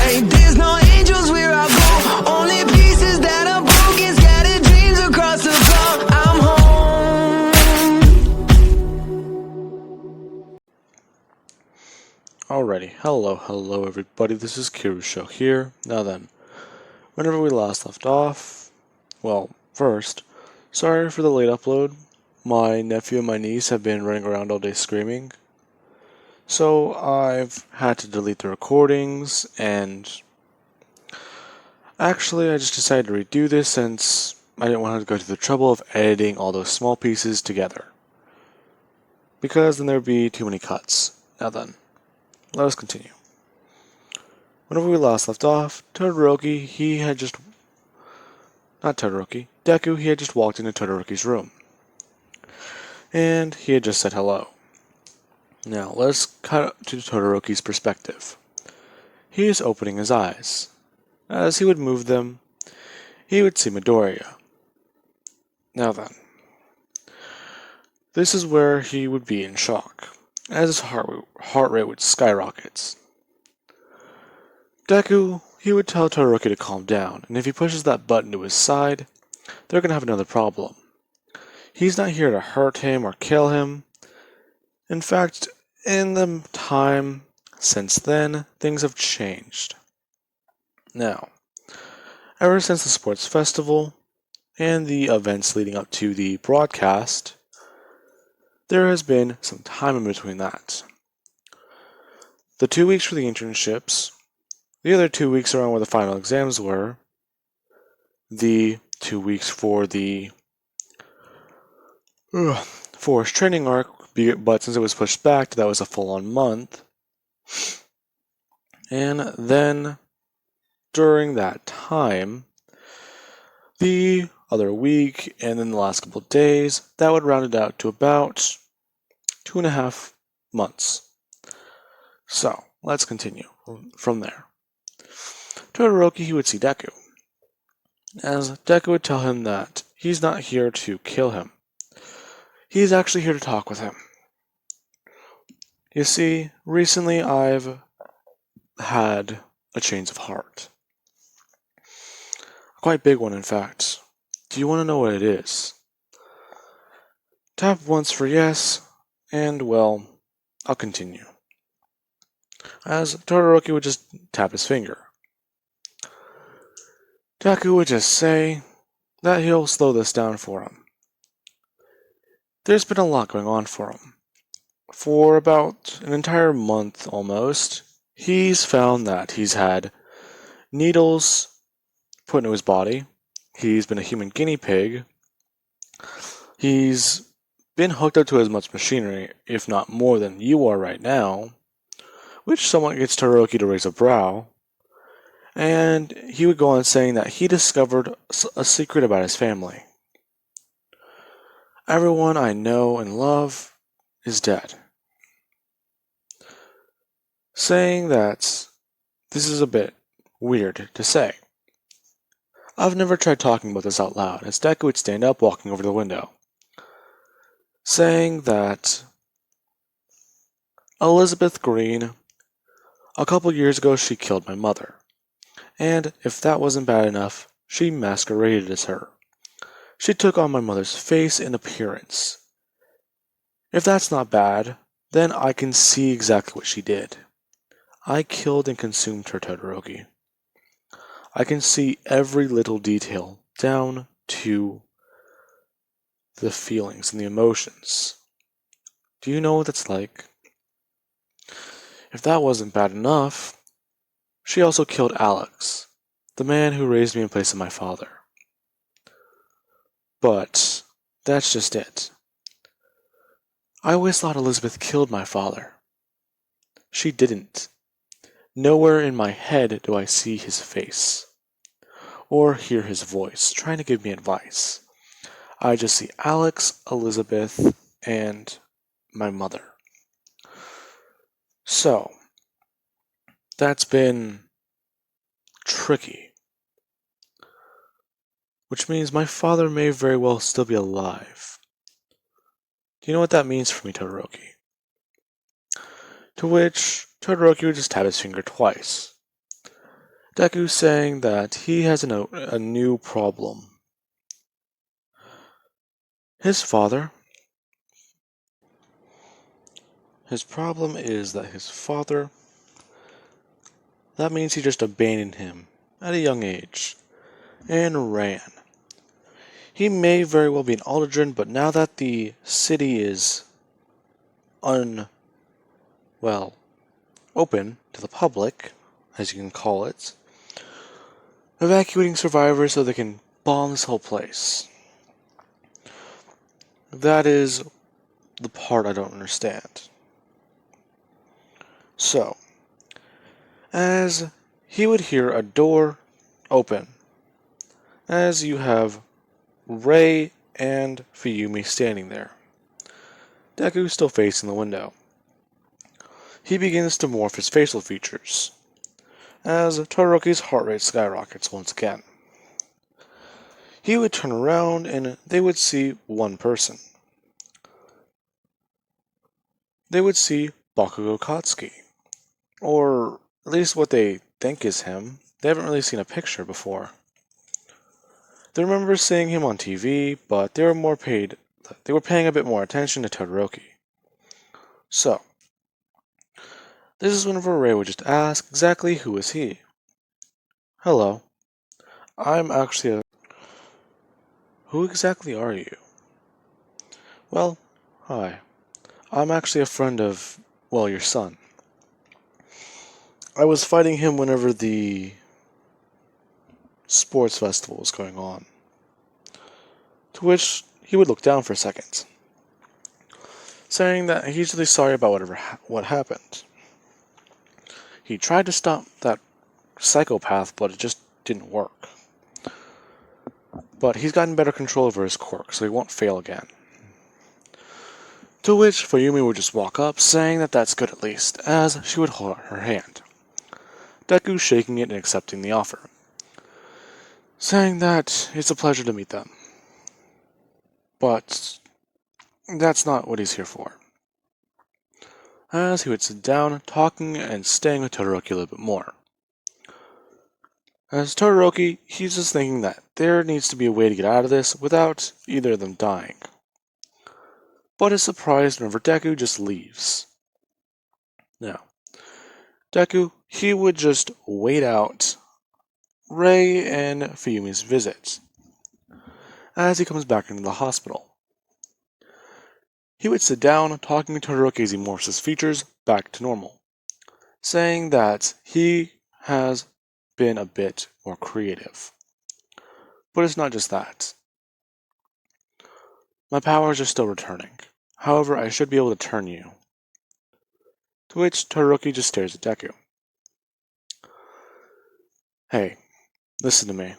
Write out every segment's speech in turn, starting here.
way. There's no angels where I go, only pieces that are broken, scattered dreams across the floor. I'm home. Alrighty, hello everybody, this is Kirusho here. Now then, whenever we last left off, well, first, sorry for the late upload. My nephew and my niece have been running around all day screaming. So I've had to delete the recordings, and actually I just decided to redo this since I didn't want to go through the trouble of editing all those small pieces together. Because then there would be too many cuts. Now then, let us continue. Whenever we last left off, Deku, he had just walked into Todoroki's room. And he had just said hello. Now, let's cut to Todoroki's perspective. He is opening his eyes. As he would move them, he would see Midoriya. Now then, this is where he would be in shock, as his heart rate would skyrocket. Deku, he would tell Todoroki to calm down, and if he pushes that button to his side, they're going to have another problem. He's not here to hurt him or kill him. In fact, in the time since then, things have changed. Now, ever since the sports festival and the events leading up to the broadcast, there has been some time in between that. The 2 weeks for the internships, the other 2 weeks around where the final exams were, the 2 weeks for the forest training arc, but since it was pushed back, that was a full-on month. And then, during that time, the other week, and then the last couple of days, that would round it out to about 2.5 months. So, let's continue from there. Todoroki, he would see Deku, as Deku would tell him that he's not here to kill him. He's actually here to talk with him. You see, recently I've had a change of heart. A quite big one, in fact. Do you want to know what it is? Tap once for yes, and well, I'll continue. As Todoroki would just tap his finger. Deku would just say that he'll slow this down for him. There's been a lot going on for him. For about an entire month almost, he's found that he's had needles put into his body. He's been a human guinea pig. He's been hooked up to as much machinery, if not more than you are right now, which somewhat gets Todoroki to raise a brow. And he would go on saying that he discovered a secret about his family. Everyone I know and love is dead. Saying that this is a bit weird to say. I've never tried talking about this out loud, as Deku would stand up walking over the window. Saying that Elizabeth Green, a couple years ago she killed my mother. And if that wasn't bad enough, she masqueraded as her. She took on my mother's face and appearance. If that's not bad, then I can see exactly what she did. I killed and consumed her, Todoroki. I can see every little detail, down to the feelings and the emotions. Do you know what that's like? If that wasn't bad enough, she also killed Alex, the man who raised me in place of my father. But that's just it. I always thought Elizabeth killed my father. She didn't. Nowhere in my head do I see his face, or hear his voice trying to give me advice. I just see Alex, Elizabeth, and my mother. So, that's been tricky. Which means my father may very well still be alive. Do you know what that means for me, Todoroki? To which Todoroki would just tap his finger twice. Deku saying that he has a new problem. His problem is that his father, that means he just abandoned him at a young age and ran. He may very well be an Aldrin, but now that the city is well, open to the public, as you can call it, evacuating survivors so they can bomb this whole place. That is the part I don't understand. So, as he would hear a door open, as you have Rei and Fuyumi standing there, Deku still facing the window. He begins to morph his facial features, as Todoroki's heart rate skyrockets once again. He would turn around and they would see one person. They would see Bakugo Katsuki, or at least what they think is him. They haven't really seen a picture before. They remember seeing him on TV, but they were paying a bit more attention to Todoroki. So, this is whenever Rei would just ask exactly who is he. Hello, I'm actually a... Who exactly are you? Well, hi. I'm actually a friend of, well, your son. I was fighting him whenever the sports festival was going on. To which he would look down for a second, saying that he's really sorry about what happened. He tried to stop that psychopath, but it just didn't work. But he's gotten better control over his quirk, so he won't fail again. To which Fuyumi would just walk up, saying that that's good at least, as she would hold out her hand. Deku shaking it and accepting the offer, saying that it's a pleasure to meet them. But that's not what he's here for. As he would sit down, talking and staying with Todoroki a little bit more. As Todoroki, he's just thinking that there needs to be a way to get out of this without either of them dying. But is surprised whenever Deku just leaves. Now, Deku, he would just wait out Rei and Fuyumi's visit as he comes back into the hospital. He would sit down, talking to Todoroki as he morphs his features back to normal, saying that he has been a bit more creative. But it's not just that. My powers are still returning. However, I should be able to turn you. To which Todoroki just stares at Deku. Hey, listen to me.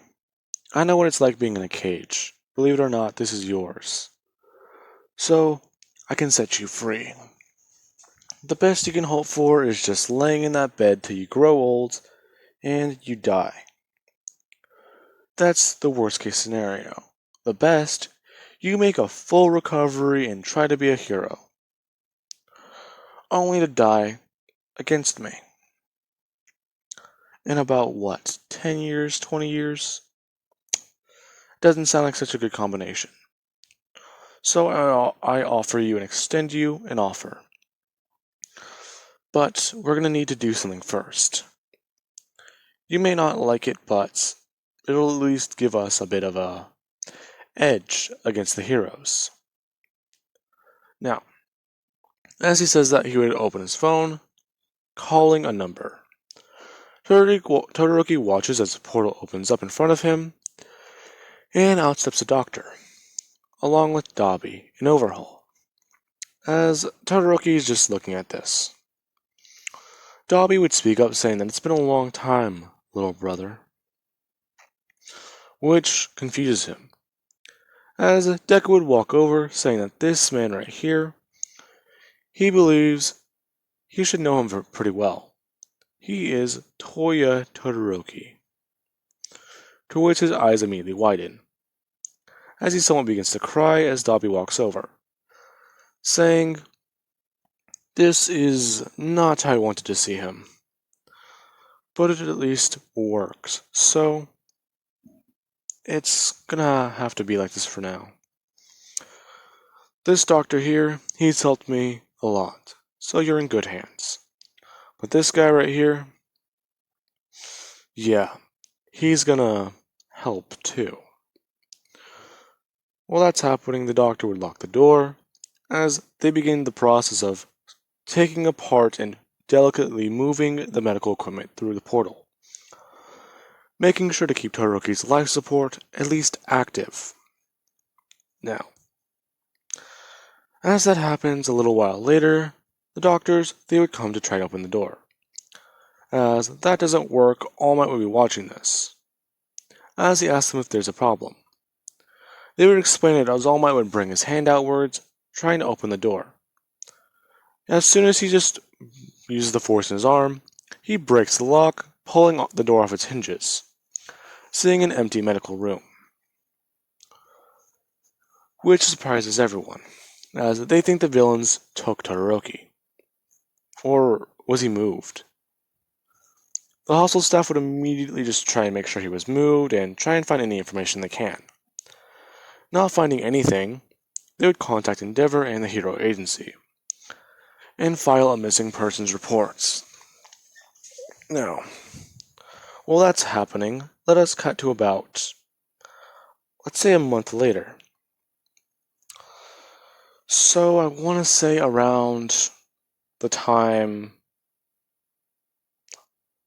I know what it's like being in a cage. Believe it or not, this is yours. So, I can set you free. The best you can hope for is just laying in that bed till you grow old and you die. That's the worst case scenario. The best, you make a full recovery and try to be a hero. Only to die against me. In about what, 10 years, 20 years? Doesn't sound like such a good combination. So I offer you and extend you an offer. But we're going to need to do something first. You may not like it, but it'll at least give us a bit of a edge against the heroes. Now, as he says that, he would open his phone, calling a number. Todoroki watches as the portal opens up in front of him, and out steps a doctor, along with Dabi in overhaul. As Todoroki is just looking at this, Dabi would speak up saying that it's been a long time, little brother, which confuses him, as Deku would walk over saying that this man right here, he believes he should know him pretty well. He is Toya Todoroki. To which his eyes immediately widen, as he somewhat begins to cry as Dabi walks over, saying, "This is not how I wanted to see him. but it at least works. So it's gonna have to be like this for now. This doctor here, he's helped me a lot, so you're in good hands. But this guy right here, yeah, he's gonna help too. While that's happening, the doctor would lock the door as they begin the process of taking apart and delicately moving the medical equipment through the portal, making sure to keep Todoroki's life support at least active. Now, as that happens a little while later, the doctors, they would come to try to open the door. As that doesn't work, All Might would be watching this, as he asked them if there's a problem. They would explain it as All Might would bring his hand outwards, trying to open the door. As soon as he just uses the force in his arm, he breaks the lock, pulling the door off its hinges, seeing an empty medical room. Which surprises everyone, as they think the villains took Todoroki. Or was he moved? The hostel staff would immediately just try and make sure he was moved and try and find any information they can. Not finding anything, they would contact Endeavor and the Hero Agency and file a missing persons report. Now, while that's happening, let us cut to about, let's say, a month later. So I want to say around the time,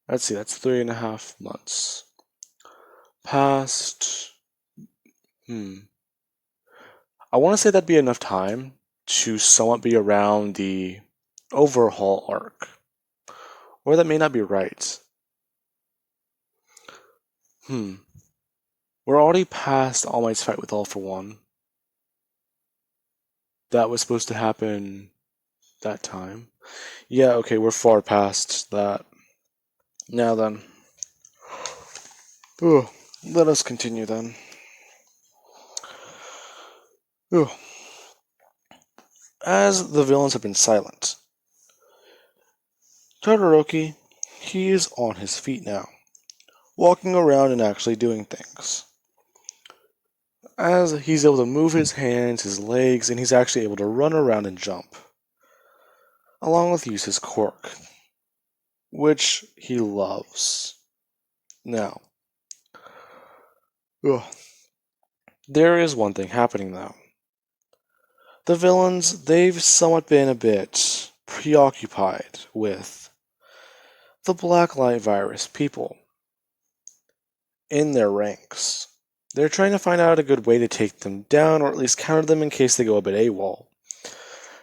let's see, that's 3.5 months past. I want to say that'd be enough time to somewhat be around the overhaul arc. Or that may not be right. We're already past All Might's fight with All for One. That was supposed to happen that time. Yeah, okay, we're far past that. Now then. Let us continue then. As the villains have been silent, Todoroki, he is on his feet now, walking around and actually doing things. As he's able to move his hands, his legs, and he's actually able to run around and jump, along with use his quirk, which he loves. Now, there is one thing happening though. The villains, they've somewhat been a bit preoccupied with the Blacklight virus people in their ranks. They're trying to find out a good way to take them down, or at least counter them in case they go a bit AWOL.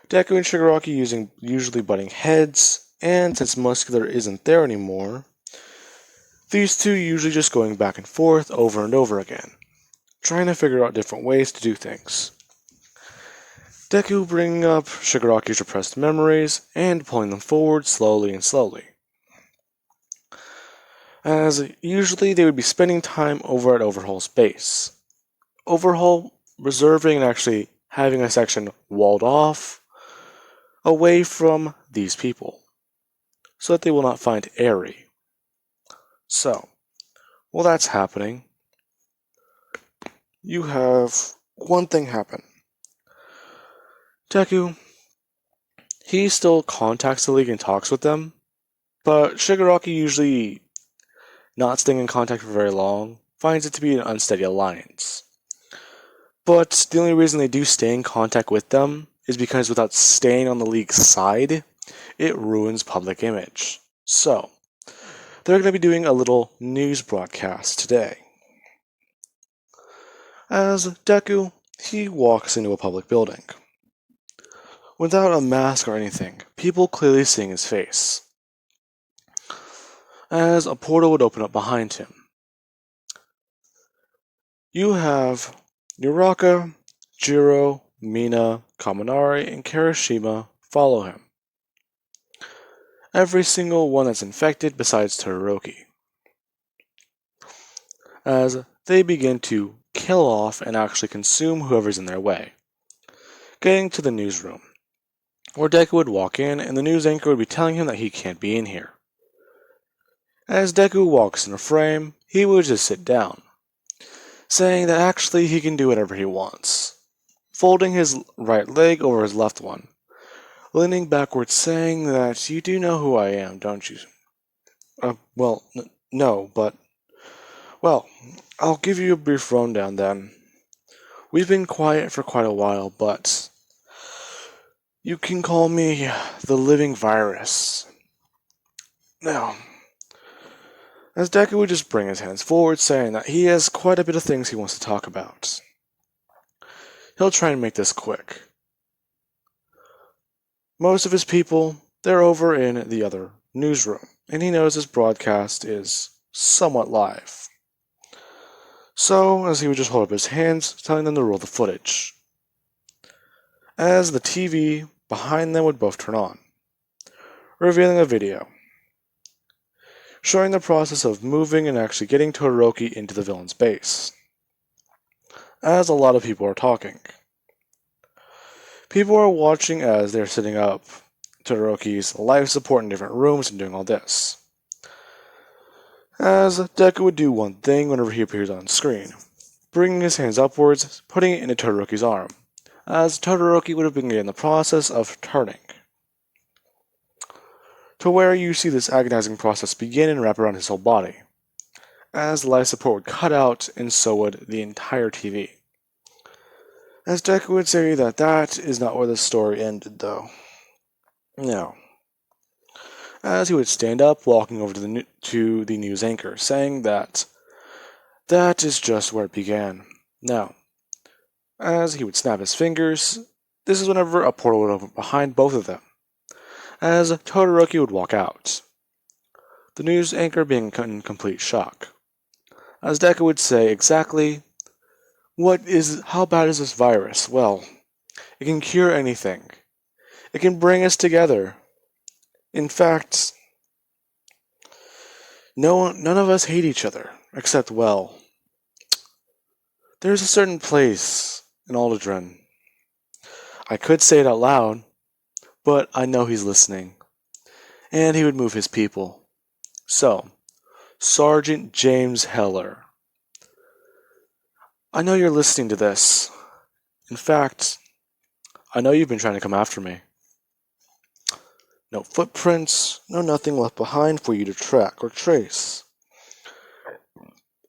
Deku and Shigaraki usually butting heads, and since Muscular isn't there anymore, these two usually just going back and forth over and over again, trying to figure out different ways to do things. Deku bringing up Shigaraki's repressed memories and pulling them forward slowly and slowly. As usually they would be spending time over at Overhaul's base. Overhaul reserving and actually having a section walled off away from these people, so that they will not find Eri. So, while that's happening, you have one thing happen. Deku, he still contacts the League and talks with them, but Shigaraki, usually not staying in contact for very long, finds it to be an unsteady alliance. But the only reason they do stay in contact with them is because without staying on the League's side, it ruins public image. So, they're going to be doing a little news broadcast today. As Deku, he walks into a public building. Without a mask or anything, people clearly seeing his face. As a portal would open up behind him. You have Uraka, Jiro, Mina, Kaminari, and Kirishima follow him. Every single one that's infected besides Todoroki. As they begin to kill off and actually consume whoever's in their way. Getting to the newsroom, where Deku would walk in and the news anchor would be telling him that he can't be in here. As Deku walks in a frame, he would just sit down, saying that actually he can do whatever he wants, folding his right leg over his left one, leaning backwards saying that you do know who I am, don't you? No, but, well, I'll give you a brief rundown then. We've been quiet for quite a while, but you can call me the living virus. Now, as Deku would just bring his hands forward, saying that he has quite a bit of things he wants to talk about. He'll try and make this quick. Most of his people, they're over in the other newsroom, and he knows his broadcast is somewhat live. So, as he would just hold up his hands, telling them to roll the footage. As the TV behind them would both turn on, revealing a video, showing the process of moving and actually getting Todoroki into the villain's base. As a lot of people are talking. People are watching as they're setting up Todoroki's life support in different rooms and doing all this. As Deku would do one thing whenever he appears on screen, bringing his hands upwards, putting it into Todoroki's arm, as Todoroki would have been in the process of turning. To where you see this agonizing process begin and wrap around his whole body, as the life support would cut out and so would the entire TV. As Deku would say that that is not where the story ended though. No. As he would stand up, walking over to the news anchor, saying that that is just where it began. Now, as he would snap his fingers, this is whenever a portal would open behind both of them, as Todoroki would walk out, the news anchor being in complete shock. As Deku would say exactly, how bad is this virus? Well, it can cure anything. It can bring us together. In fact, none of us hate each other, except, well, there's a certain place in Aldrin. I could say it out loud, but I know he's listening. And he would move his people. So, Sergeant James Heller. I know you're listening to this. In fact, I know you've been trying to come after me. No footprints, no nothing left behind for you to track or trace.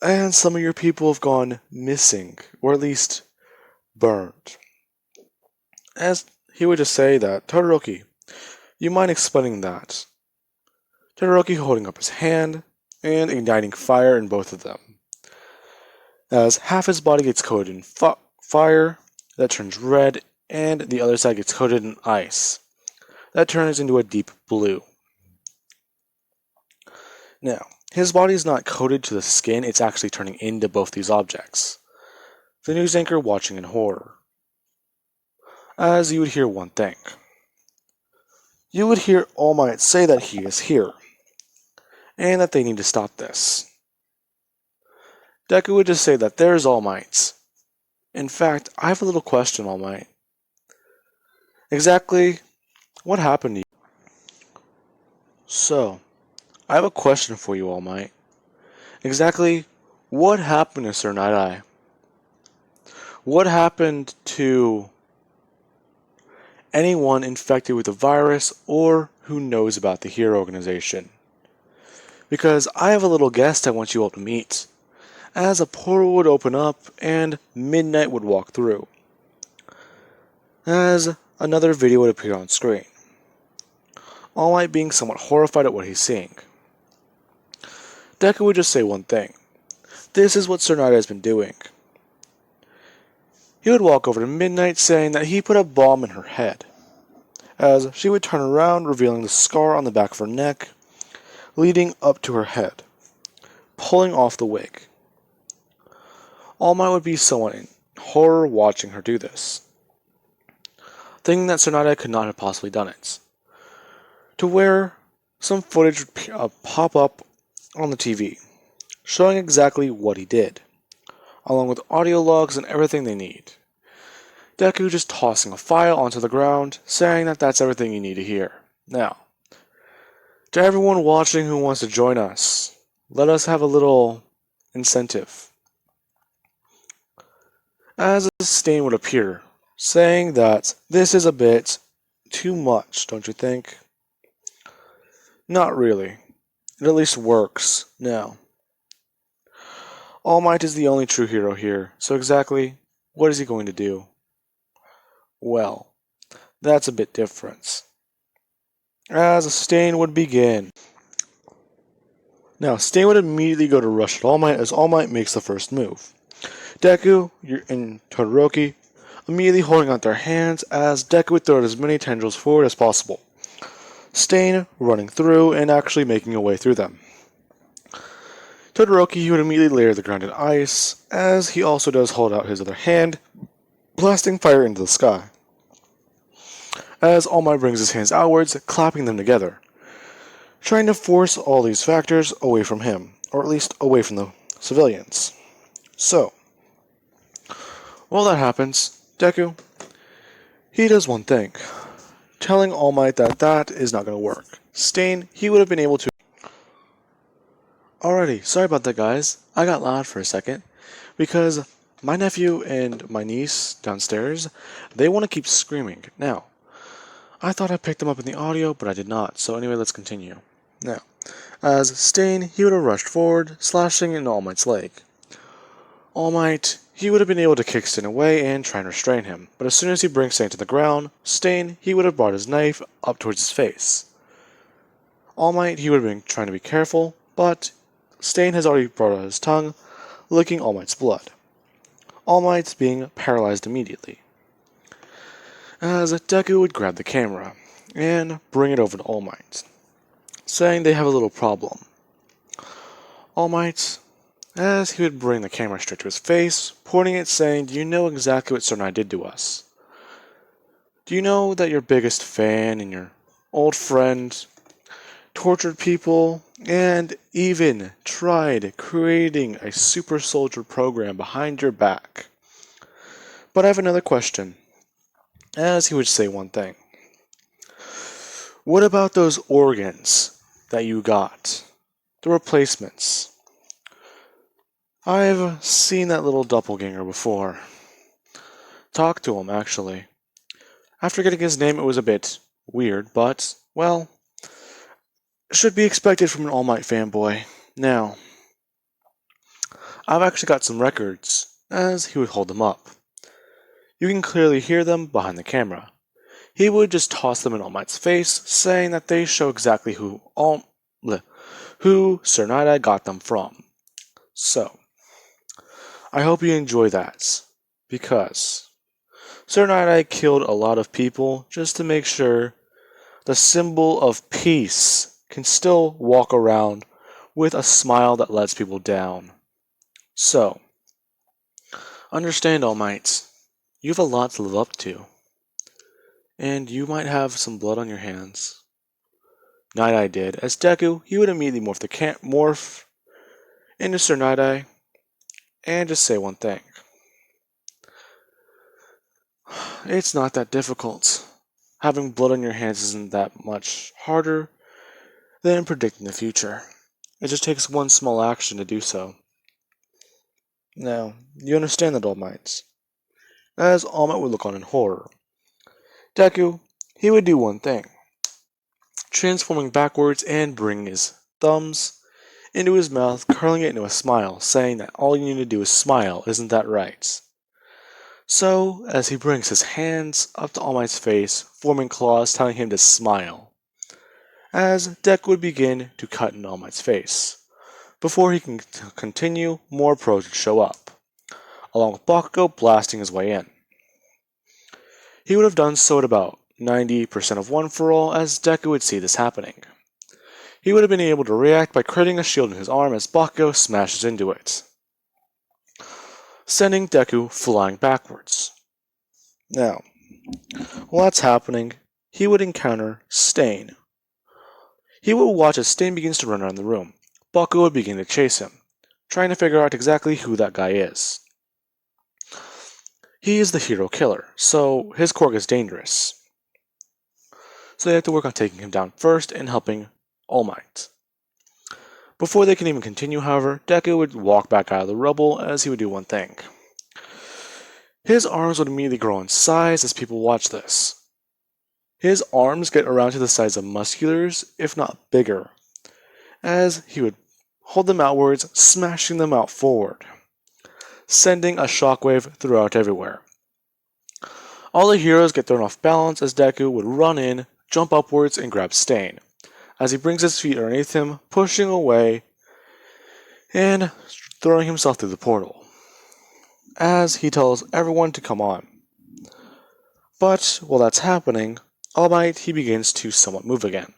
And some of your people have gone missing, or at least burned. As he would just say that, Todoroki, you mind explaining that? Todoroki holding up his hand and igniting fire in both of them. As half his body gets coated in fire, that turns red, and the other side gets coated in ice. That turns into a deep blue. Now, his body is not coated to the skin, it's actually turning into both these objects. The news anchor watching in horror. As you would hear one thing. You would hear All Might say that he is here, and that they need to stop this. Deku would just say that there's All Might. In fact, I have a little question, All Might. Exactly what happened to you? So, I have a question for you, All Might. Exactly what happened to Sir Night-Eye? What happened to anyone infected with the virus or who knows about the Hero Organization? Because I have a little guest I want you all to meet. As a portal would open up and Midnight would walk through. As another video would appear on screen. All Might being somewhat horrified at what he's seeing. Deku would just say one thing. This is what Sir Night has been doing. He would walk over to Midnight saying that he put a bomb in her head. As she would turn around, revealing the scar on the back of her neck, leading up to her head, pulling off the wig. All Might would be somewhat in horror watching her do this, thinking that Sir Night could not have possibly done it. To where some footage would pop up on the TV, showing exactly what he did, along with audio logs and everything they need. Deku just tossing a file onto the ground, saying that that's everything you need to hear. Now, to everyone watching who wants to join us, let us have a little incentive. As a stain would appear, saying that this is a bit too much, don't you think? Not really. It at least works now. All Might is the only true hero here, so exactly what is he going to do? Well, that's a bit different. As Stain would begin. Now, Stain would immediately go to rush at All Might as All Might makes the first move. Deku and Todoroki immediately holding out their hands as Deku would throw as many tendrils forward as possible. Stain running through and actually making a way through them. Todoroki would immediately layer the ground in ice, as he also does hold out his other hand, blasting fire into the sky. As All Might brings his hands outwards, clapping them together, trying to force all these factors away from him, or at least away from the civilians. So, while that happens, Deku, he does one thing, telling All Might that that is not going to work. Stain, he would have been able to... Alrighty, sorry about that guys, I got loud for a second, because my nephew and my niece downstairs, they want to keep screaming. Now, I thought I picked them up in the audio, but I did not, so anyway, let's continue. Now, as Stain, he would have rushed forward, slashing in All Might's leg. All Might, he would have been able to kick Stain away and try and restrain him, but as soon as he brings Stain to the ground, Stain, he would have brought his knife up towards his face. All Might, he would have been trying to be careful, but Stain has already brought out his tongue, licking All Might's blood. All Might's being paralyzed immediately. As Deku would grab the camera and bring it over to All Might, saying they have a little problem. All Might, as he would bring the camera straight to his face, pointing it saying, "Do you know exactly what Sonai did to us? Do you know that your biggest fan and your old friend tortured people and even tried creating a super soldier program behind your back? But I have another question," as he would say one thing. "What about those organs that you got? The replacements? I've seen that little doppelganger before. Talked to him, actually. After getting his name, it was a bit weird, but, well, should be expected from an All Might fanboy. Now, I've actually got some records," as he would hold them up. You can clearly hear them behind the camera. He would just toss them in All Might's face, saying that they show exactly who Sir Night got them from. So, I hope you enjoy that, because Sir Night killed a lot of people just to make sure the symbol of peace can still walk around with a smile that lets people down. So, understand, All Might, you have a lot to live up to, and you might have some blood on your hands. Night did, as Deku, he would immediately morph into Sir Night and just say one thing. It's not that difficult. Having blood on your hands isn't that much harder than predicting the future. It just takes one small action to do so. Now, you understand that, All Might? As All Might would look on in horror. Deku, he would do one thing, transforming backwards and bringing his thumbs into his mouth, curling it into a smile, saying that all you need to do is smile, isn't that right? So, as he brings his hands up to All Might's face, forming claws telling him to smile, as Deku would begin to cut in All Might's face. Before he can continue, more pros would show up, along with Bakugo blasting his way in. He would have done so at about 90% of One For All, as Deku would see this happening. He would have been able to react by creating a shield in his arm as Bakugo smashes into it, sending Deku flying backwards. Now, while that's happening, he would encounter Stain. He would watch as Stain begins to run around the room. Bakugo would begin to chase him, trying to figure out exactly who that guy is. He is the hero killer, so his quirk is dangerous. So they have to work on taking him down first and helping All Might. Before they can even continue, however, Deku would walk back out of the rubble as he would do one thing. His arms would immediately grow in size as people watch this. His arms get around to the size of Muscular's, if not bigger, as he would hold them outwards, smashing them out forward, sending a shockwave throughout everywhere. All the heroes get thrown off balance as Deku would run in, jump upwards, and grab Stain, as he brings his feet underneath him, pushing away and throwing himself through the portal, as he tells everyone to come on. But while that's happening, All Might he begins to somewhat move again,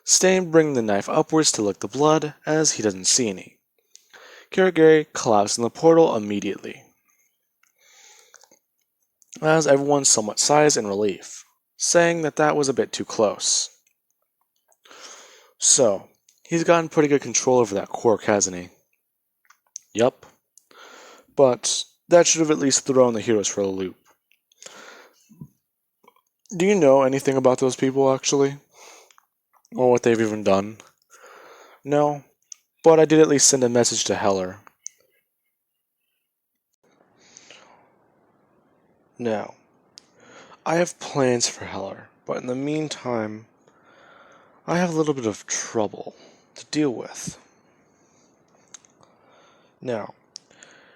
Stain bringing the knife upwards to lick the blood as he doesn't see any. Kirigiri collapsed in the portal immediately, as everyone somewhat sighs in relief, saying that that was a bit too close. So, he's gotten pretty good control over that quirk, hasn't he? Yup. But that should have at least thrown the heroes for a loop. Do you know anything about those people, actually? Or what they've even done? No, but I did at least send a message to Heller. Now, I have plans for Heller, but in the meantime, I have a little bit of trouble to deal with. Now,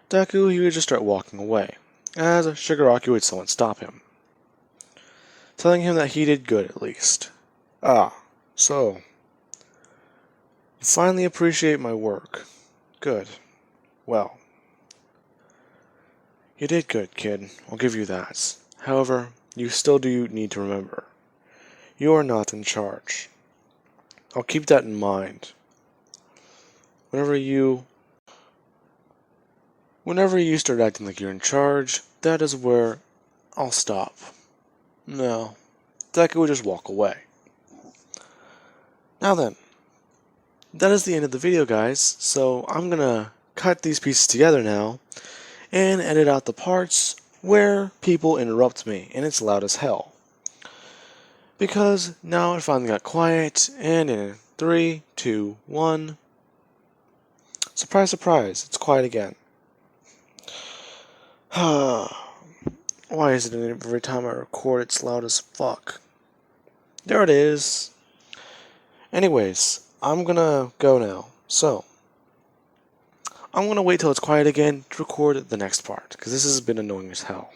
Deku, he would just start walking away, as Shigaraki would somewhat stop him, telling him that he did good at least. Ah, so, you finally appreciate my work. Good. Well, you did good, kid. I'll give you that. However, you still do need to remember, you are not in charge. I'll keep that in mind. Whenever you start acting like you're in charge, that is where I'll stop. No, Deku would just walk away. Now then, that is the end of the video, guys, so I'm gonna cut these pieces together now and edit out the parts where people interrupt me and it's loud as hell. Because now it finally got quiet, and in 3, 2, 1, surprise, surprise, it's quiet again. Why is it every time I record it's loud as fuck? There it is. Anyways, I'm gonna go now. So, I'm gonna wait till it's quiet again to record the next part, because this has been annoying as hell.